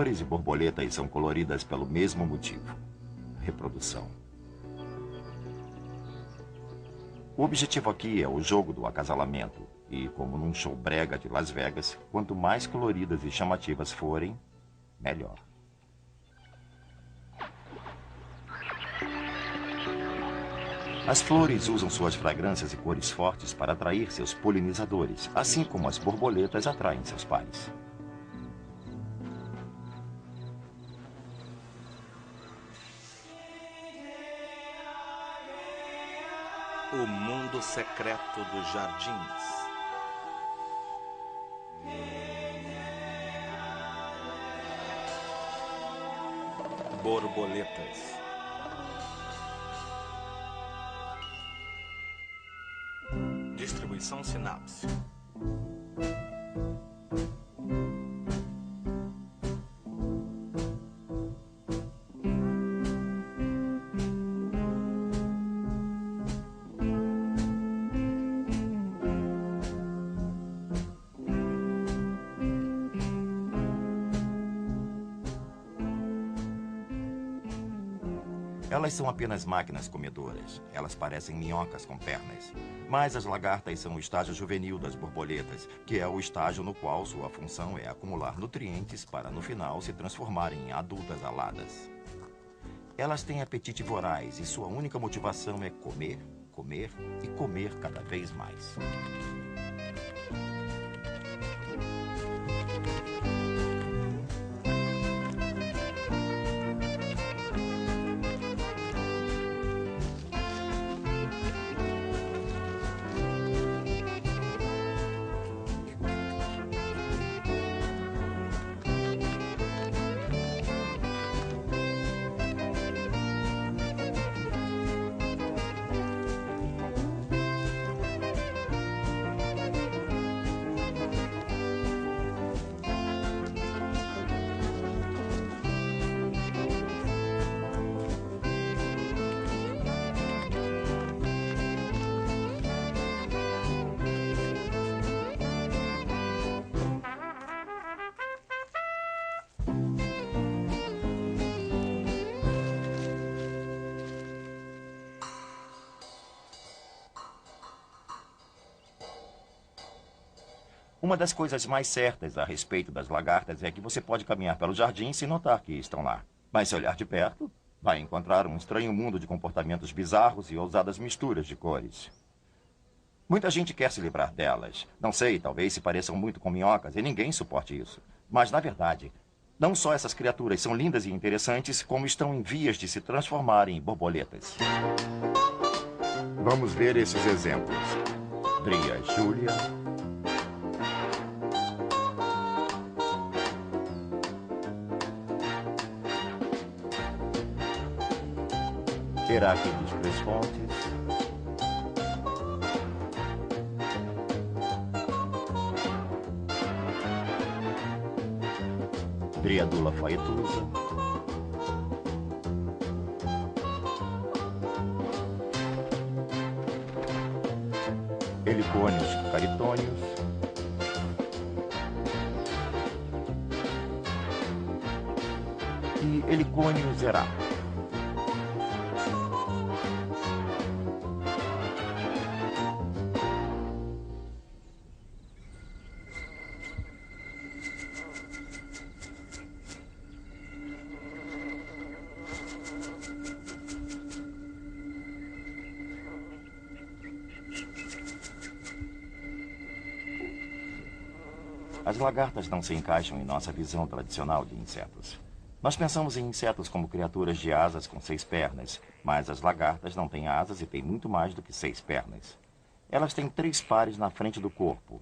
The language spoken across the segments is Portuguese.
Flores e borboletas são coloridas pelo mesmo motivo: reprodução. O objetivo aqui é o jogo do acasalamento. E, como num show brega de Las Vegas, quanto mais coloridas e chamativas forem, melhor. As flores usam suas fragrâncias e cores fortes para atrair seus polinizadores, assim como as borboletas atraem seus pares. O mundo secreto dos jardins. Borboletas. Distribuição Sinapse. Elas são apenas máquinas comedoras. Elas parecem minhocas com pernas. Mas as lagartas são o estágio juvenil das borboletas, que é o estágio no qual sua função é acumular nutrientes para, no final, se transformarem em adultas aladas. Elas têm apetite voraz e sua única motivação é comer, comer e comer cada vez mais. Uma das coisas mais certas a respeito das lagartas é que você pode caminhar pelo jardim sem notar que estão lá. Mas se olhar de perto, vai encontrar um estranho mundo de comportamentos bizarros e ousadas misturas de cores. Muita gente quer se livrar delas. Não sei, talvez se pareçam muito com minhocas e ninguém suporte isso. Mas, na verdade, não só essas criaturas são lindas e interessantes, como estão em vias de se transformarem em borboletas. Vamos ver esses exemplos. Dria Julia, Heráclides Cresfontes, Driadula faetusa, Helicônios caritônios, e Helicônios erato. As lagartas não se encaixam em nossa visão tradicional de insetos. Nós pensamos em insetos como criaturas de asas com 6 pernas, mas as lagartas não têm asas e têm muito mais do que 6 pernas. Elas têm 3 pares na frente do corpo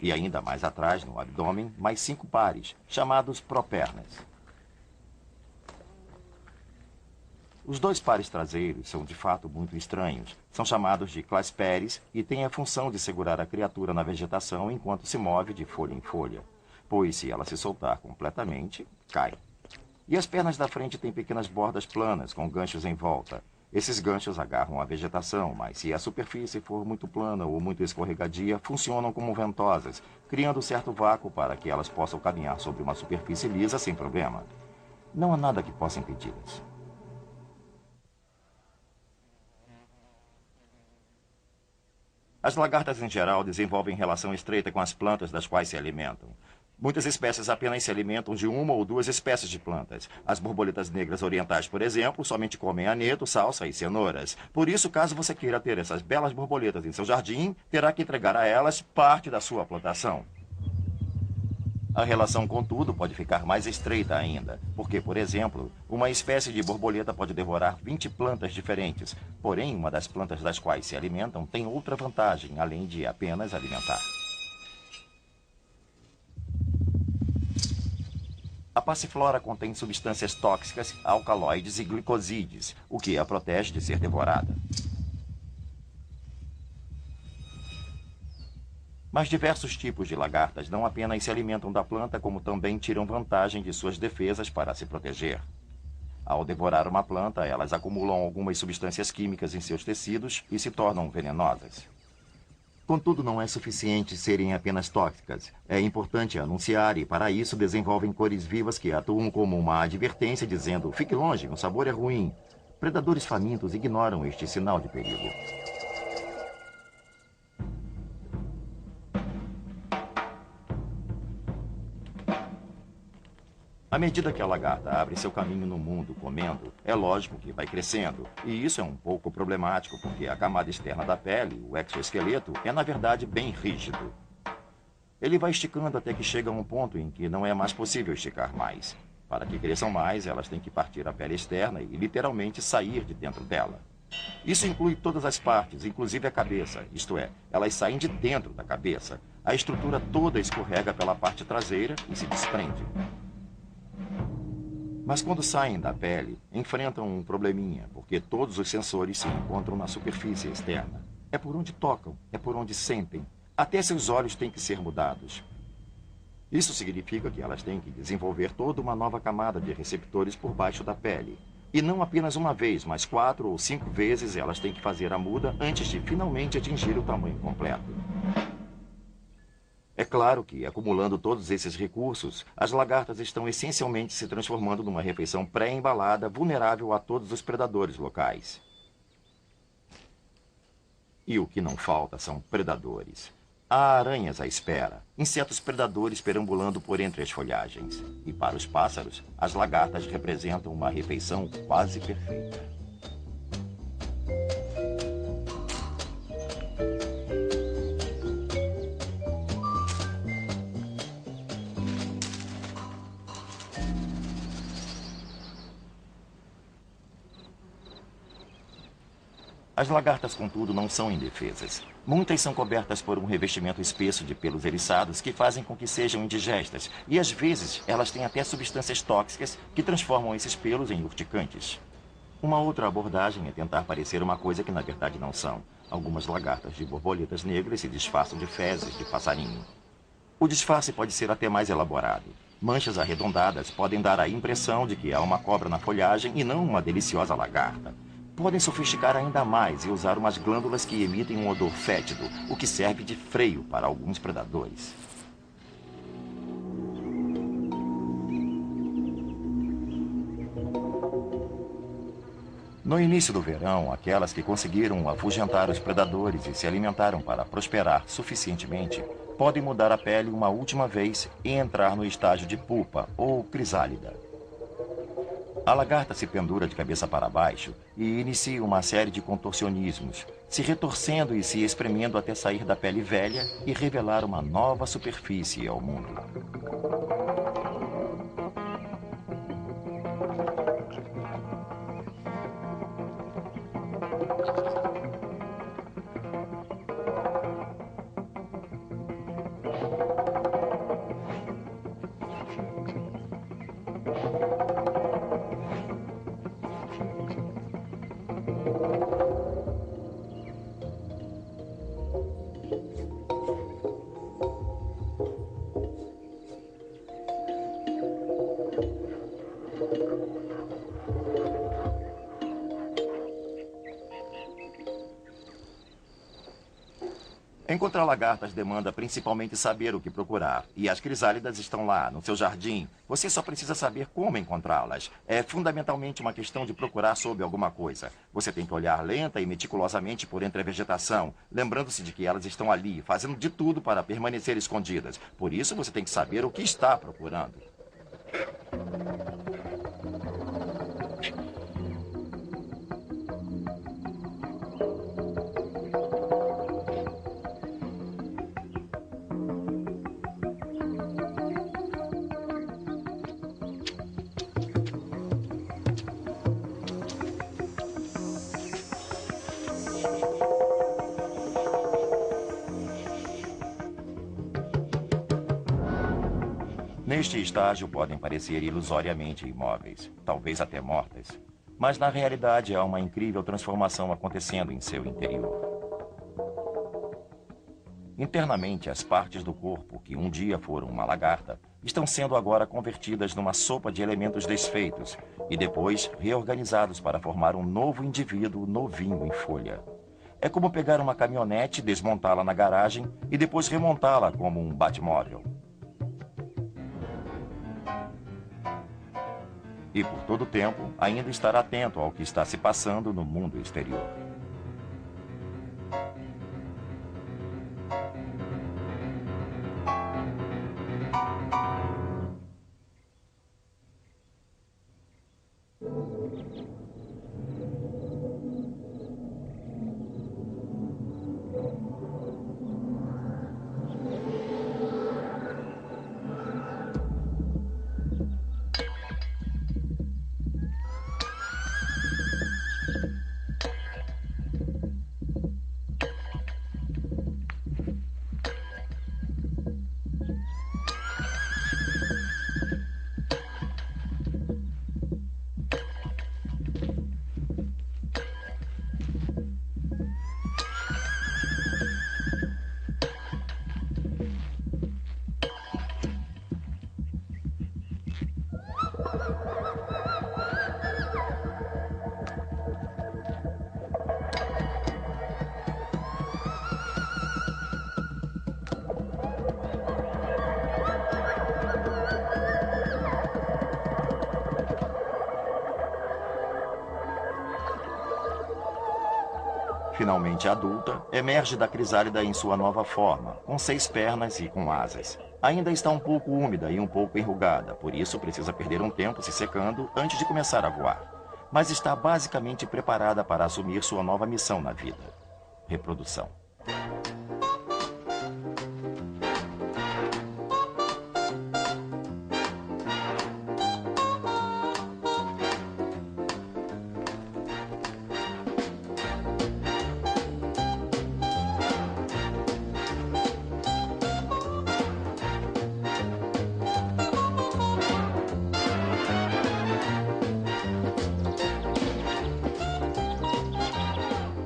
e ainda mais atrás, no abdômen, mais 5 pares, chamados propernas. Os 2 pares traseiros são de fato muito estranhos. São chamados de clasperes e têm a função de segurar a criatura na vegetação enquanto se move de folha em folha, pois se ela se soltar completamente, cai. E as pernas da frente têm pequenas bordas planas com ganchos em volta. Esses ganchos agarram a vegetação, mas se a superfície for muito plana ou muito escorregadia, funcionam como ventosas, criando certo vácuo para que elas possam caminhar sobre uma superfície lisa sem problema. Não há nada que possa impedi-las. As lagartas, em geral, desenvolvem relação estreita com as plantas das quais se alimentam. Muitas espécies apenas se alimentam de uma ou duas espécies de plantas. As borboletas negras orientais, por exemplo, somente comem aneto, salsa e cenouras. Por isso, caso você queira ter essas belas borboletas em seu jardim, terá que entregar a elas parte da sua plantação. A relação, contudo, pode ficar mais estreita ainda, porque, por exemplo, uma espécie de borboleta pode devorar 20 plantas diferentes. Porém, uma das plantas das quais se alimentam tem outra vantagem, além de apenas alimentar. A passiflora contém substâncias tóxicas, alcaloides e glicosídeos, o que a protege de ser devorada. Mas diversos tipos de lagartas não apenas se alimentam da planta, como também tiram vantagem de suas defesas para se proteger. Ao devorar uma planta, elas acumulam algumas substâncias químicas em seus tecidos e se tornam venenosas. Contudo, não é suficiente serem apenas tóxicas. É importante anunciar e, para isso, desenvolvem cores vivas que atuam como uma advertência dizendo: fique longe, o sabor é ruim. Predadores famintos ignoram este sinal de perigo. À medida que a lagarta abre seu caminho no mundo comendo, é lógico que vai crescendo. E isso é um pouco problemático, porque a camada externa da pele, o exoesqueleto, é na verdade bem rígido. Ele vai esticando até que chega a um ponto em que não é mais possível esticar mais. Para que cresçam mais, elas têm que partir a pele externa e literalmente sair de dentro dela. Isso inclui todas as partes, inclusive a cabeça, isto é, elas saem de dentro da cabeça. A estrutura toda escorrega pela parte traseira e se desprende. Mas quando saem da pele, enfrentam um probleminha, porque todos os sensores se encontram na superfície externa. É por onde tocam, é por onde sentem. Até seus olhos têm que ser mudados. Isso significa que elas têm que desenvolver toda uma nova camada de receptores por baixo da pele. E não apenas uma vez, mas 4 ou 5 vezes elas têm que fazer a muda antes de finalmente atingir o tamanho completo. É claro que, acumulando todos esses recursos, as lagartas estão essencialmente se transformando numa refeição pré-embalada vulnerável a todos os predadores locais. E o que não falta são predadores. Há aranhas à espera, insetos predadores perambulando por entre as folhagens. E para os pássaros, as lagartas representam uma refeição quase perfeita. As lagartas, contudo, não são indefesas. Muitas são cobertas por um revestimento espesso de pelos eriçados que fazem com que sejam indigestas. E, às vezes, elas têm até substâncias tóxicas que transformam esses pelos em urticantes. Uma outra abordagem é tentar parecer uma coisa que, na verdade, não são. Algumas lagartas de borboletas negras se disfarçam de fezes de passarinho. O disfarce pode ser até mais elaborado. Manchas arredondadas podem dar a impressão de que há uma cobra na folhagem e não uma deliciosa lagarta. Podem sofisticar ainda mais e usar umas glândulas que emitem um odor fétido, o que serve de freio para alguns predadores. No início do verão, aquelas que conseguiram afugentar os predadores e se alimentaram para prosperar suficientemente, podem mudar a pele uma última vez e entrar no estágio de pupa ou crisálida. A lagarta se pendura de cabeça para baixo e inicia uma série de contorcionismos, se retorcendo e se espremendo até sair da pele velha e revelar uma nova superfície ao mundo. Encontrar lagartas demanda principalmente saber o que procurar. E as crisálidas estão lá, no seu jardim. Você só precisa saber como encontrá-las. É fundamentalmente uma questão de procurar sobre alguma coisa. Você tem que olhar lenta e meticulosamente por entre a vegetação, lembrando-se de que elas estão ali, fazendo de tudo para permanecer escondidas. Por isso, você tem que saber o que está procurando. Neste estágio podem parecer ilusoriamente imóveis, talvez até mortas, mas na realidade há uma incrível transformação acontecendo em seu interior. Internamente, as partes do corpo que um dia foram uma lagarta estão sendo agora convertidas numa sopa de elementos desfeitos e depois reorganizados para formar um novo indivíduo novinho em folha. É como pegar uma caminhonete, desmontá-la na garagem e depois remontá-la como um batmóvel. E por todo o tempo, ainda estar atento ao que está se passando no mundo exterior. Finalmente adulta, emerge da crisálida em sua nova forma, com 6 pernas e com asas. Ainda está um pouco úmida e um pouco enrugada, por isso precisa perder um tempo se secando antes de começar a voar. Mas está basicamente preparada para assumir sua nova missão na vida: reprodução.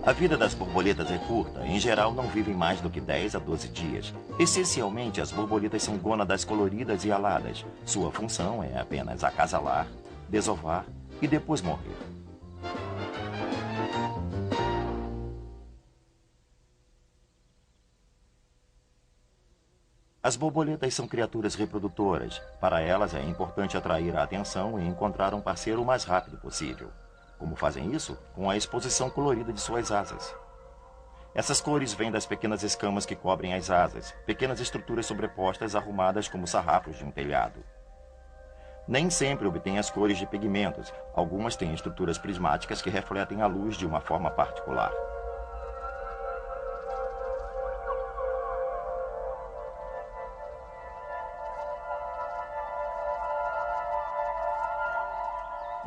A vida das borboletas é curta, em geral não vivem mais do que 10 a 12 dias. Essencialmente, as borboletas são gônadas coloridas e aladas. Sua função é apenas acasalar, desovar e depois morrer. As borboletas são criaturas reprodutoras. Para elas é importante atrair a atenção e encontrar um parceiro o mais rápido possível. Como fazem isso? Com a exposição colorida de suas asas. Essas cores vêm das pequenas escamas que cobrem as asas, pequenas estruturas sobrepostas arrumadas como sarrafos de um telhado. Nem sempre obtêm as cores de pigmentos. Algumas têm estruturas prismáticas que refletem a luz de uma forma particular.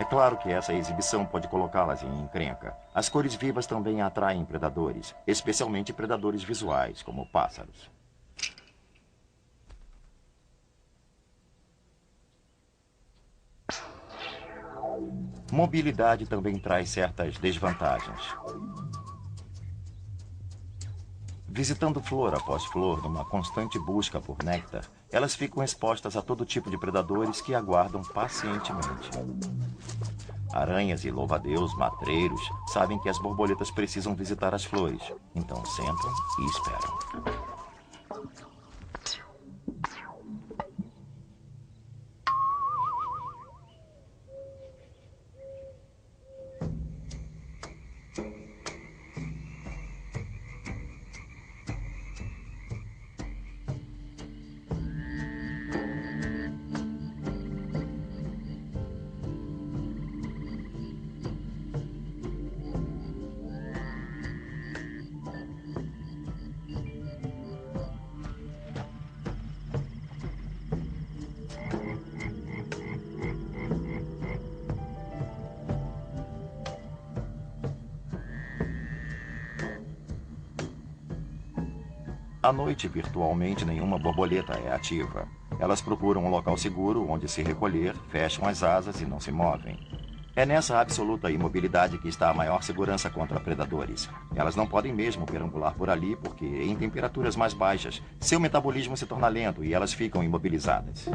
É claro que essa exibição pode colocá-las em encrenca. As cores vivas também atraem predadores, especialmente predadores visuais, como pássaros. Mobilidade também traz certas desvantagens. Visitando flor após flor numa constante busca por néctar, elas ficam expostas a todo tipo de predadores que aguardam pacientemente. Aranhas e louva-a-Deus, matreiros, sabem que as borboletas precisam visitar as flores. Então sentam e esperam. À noite, virtualmente, nenhuma borboleta é ativa. Elas procuram um local seguro onde se recolher, fecham as asas e não se movem. É nessa absoluta imobilidade que está a maior segurança contra predadores. Elas não podem mesmo perambular por ali porque, em temperaturas mais baixas, seu metabolismo se torna lento e elas ficam imobilizadas.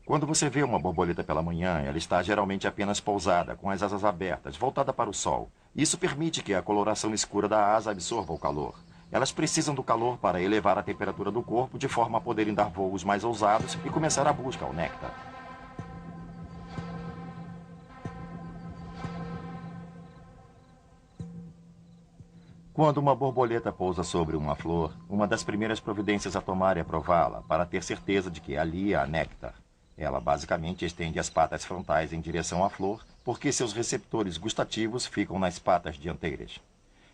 Quando você vê uma borboleta pela manhã, ela está geralmente apenas pousada, com as asas abertas, voltada para o sol. Isso permite que a coloração escura da asa absorva o calor. Elas precisam do calor para elevar a temperatura do corpo, de forma a poderem dar voos mais ousados e começar a busca ao néctar. Quando uma borboleta pousa sobre uma flor, uma das primeiras providências a tomar é prová-la, para ter certeza de que ali há néctar. Ela basicamente estende as patas frontais em direção à flor, porque seus receptores gustativos ficam nas patas dianteiras.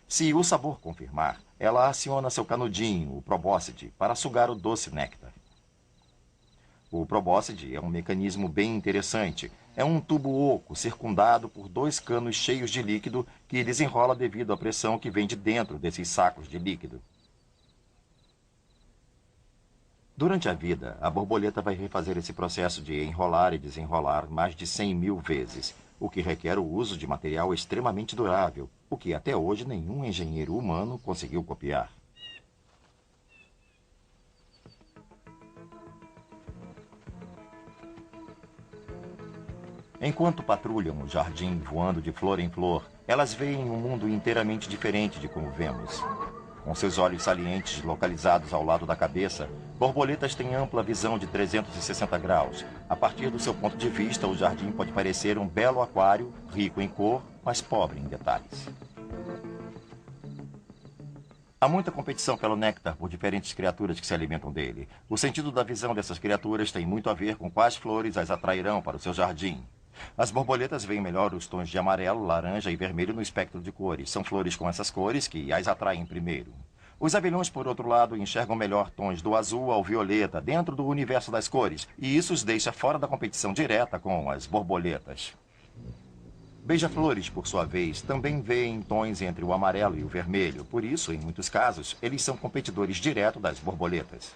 Se o sabor confirmar, ela aciona seu canudinho, o probóscide, para sugar o doce néctar. O probóscide é um mecanismo bem interessante. É um tubo oco circundado por 2 canos cheios de líquido que desenrola devido à pressão que vem de dentro desses sacos de líquido. Durante a vida, a borboleta vai refazer esse processo de enrolar e desenrolar mais de 100.000 vezes, o que requer o uso de material extremamente durável, o que até hoje nenhum engenheiro humano conseguiu copiar. Enquanto patrulham o jardim voando de flor em flor, elas veem um mundo inteiramente diferente de como vemos. Com seus olhos salientes localizados ao lado da cabeça, borboletas têm ampla visão de 360 graus. A partir do seu ponto de vista, o jardim pode parecer um belo aquário, rico em cor, mas pobre em detalhes. Há muita competição pelo néctar por diferentes criaturas que se alimentam dele. O sentido da visão dessas criaturas tem muito a ver com quais flores as atrairão para o seu jardim. As borboletas veem melhor os tons de amarelo, laranja e vermelho no espectro de cores. São flores com essas cores que as atraem primeiro. Os abelhões, por outro lado, enxergam melhor tons do azul ao violeta dentro do universo das cores, e isso os deixa fora da competição direta com as borboletas. Beija-flores, por sua vez, também veem tons entre o amarelo e o vermelho. Por isso, em muitos casos, eles são competidores diretos das borboletas.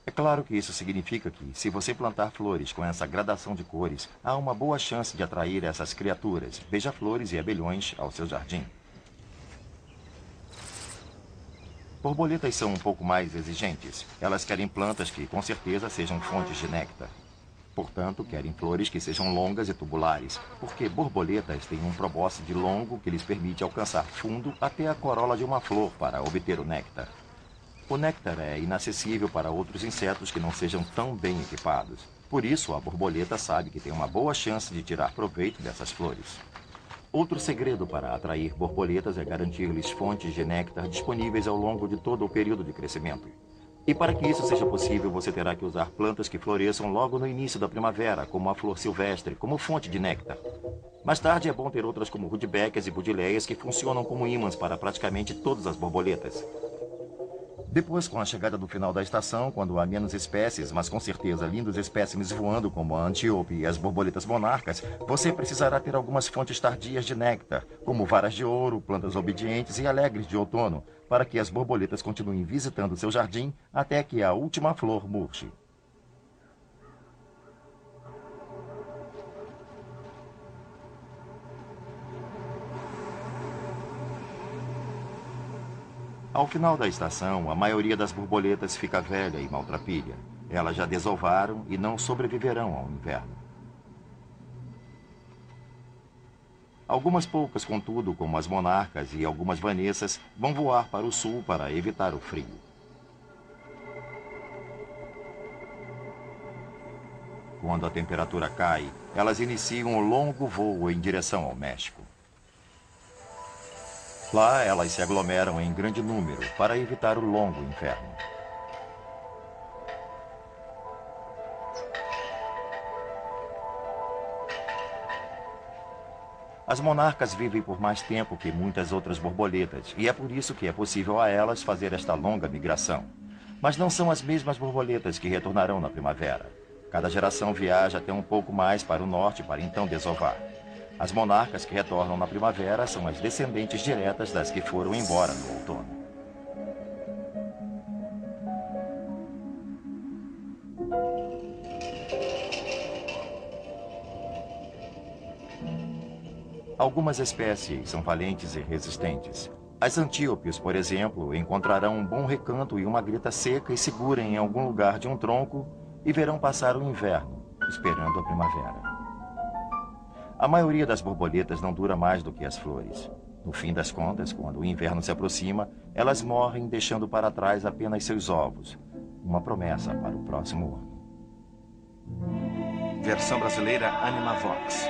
É claro que isso significa que, se você plantar flores com essa gradação de cores, há uma boa chance de atrair essas criaturas, beija-flores e abelhões, ao seu jardim. Borboletas são um pouco mais exigentes. Elas querem plantas que, com certeza, sejam fontes de néctar. Portanto, querem flores que sejam longas e tubulares, porque borboletas têm um probóscide longo que lhes permite alcançar fundo até a corola de uma flor para obter o néctar. O néctar é inacessível para outros insetos que não sejam tão bem equipados. Por isso, a borboleta sabe que tem uma boa chance de tirar proveito dessas flores. Outro segredo para atrair borboletas é garantir-lhes fontes de néctar disponíveis ao longo de todo o período de crescimento. E para que isso seja possível, você terá que usar plantas que floresçam logo no início da primavera, como a flor silvestre, como fonte de néctar. Mais tarde é bom ter outras como rudbeckias e budileias que funcionam como ímãs para praticamente todas as borboletas. Depois, com a chegada do final da estação, quando há menos espécies, mas com certeza lindos espécimes voando como a antíope e as borboletas monarcas, você precisará ter algumas fontes tardias de néctar, como varas de ouro, plantas obedientes e alegres de outono, para que as borboletas continuem visitando seu jardim até que a última flor murche. Ao final da estação, a maioria das borboletas fica velha e maltrapilha. Elas já desovaram e não sobreviverão ao inverno. Algumas poucas, contudo, como as monarcas e algumas vanessas, vão voar para o sul para evitar o frio. Quando a temperatura cai, elas iniciam um longo voo em direção ao México. Lá, elas se aglomeram em grande número para evitar o longo inverno. As monarcas vivem por mais tempo que muitas outras borboletas, e é por isso que é possível a elas fazer esta longa migração. Mas não são as mesmas borboletas que retornarão na primavera. Cada geração viaja até um pouco mais para o norte para então desovar. As monarcas que retornam na primavera são as descendentes diretas das que foram embora no outono. Algumas espécies são valentes e resistentes. As antíopes, por exemplo, encontrarão um bom recanto e uma greta seca e segura em algum lugar de um tronco e verão passar o inverno, esperando a primavera. A maioria das borboletas não dura mais do que as flores. No fim das contas, quando o inverno se aproxima, elas morrem deixando para trás apenas seus ovos, uma promessa para o próximo ano. Versão brasileira Animavox.